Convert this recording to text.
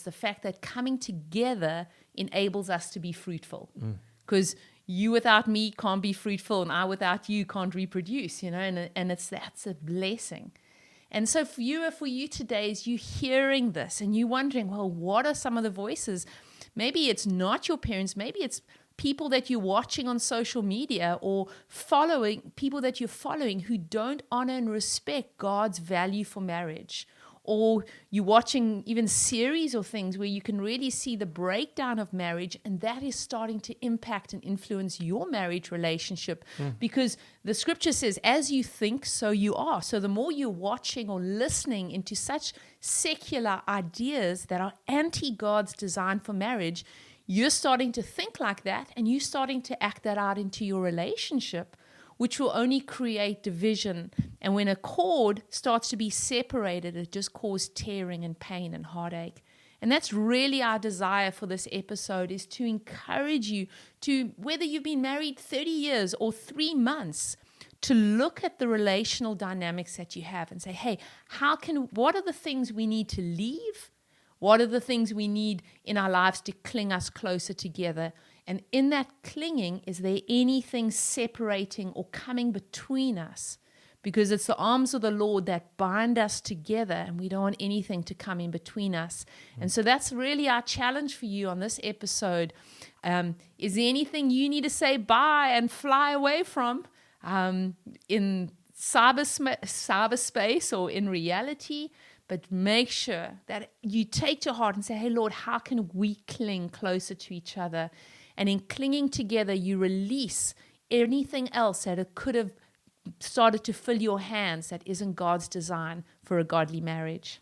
the fact that coming together enables us to be fruitful. Because you without me can't be fruitful, and I without you can't reproduce, and that's a blessing. And so for you today, as you hearing this and you wondering, well, what are some of the voices? Maybe it's not your parents, maybe it's people that you're watching on social media or people that you're following who don't honor and respect God's value for marriage. Or you're watching even series or things where you can really see the breakdown of marriage, and that is starting to impact and influence your marriage relationship. Because the scripture says, as you think, so you are. So the more you're watching or listening into such secular ideas that are anti-God's design for marriage, you're starting to think like that, and you're starting to act that out into your relationship, which will only create division. And when a cord starts to be separated, it just causes tearing and pain and heartache. And that's really our desire for this episode, is to encourage you to, whether you've been married 30 years or 3 months, to look at the relational dynamics that you have and say, hey, what are the things we need to leave? What are the things we need in our lives to cling us closer together? And in that clinging, is there anything separating or coming between us? Because it's the arms of the Lord that bind us together, and we don't want anything to come in between us. And so that's really our challenge for you on this episode. Is there anything you need to say bye and fly away from in cyberspace or in reality? But make sure that you take to heart and say, hey, Lord, how can we cling closer to each other? And in clinging together, you release anything else that it could have started to fill your hands that isn't God's design for a godly marriage.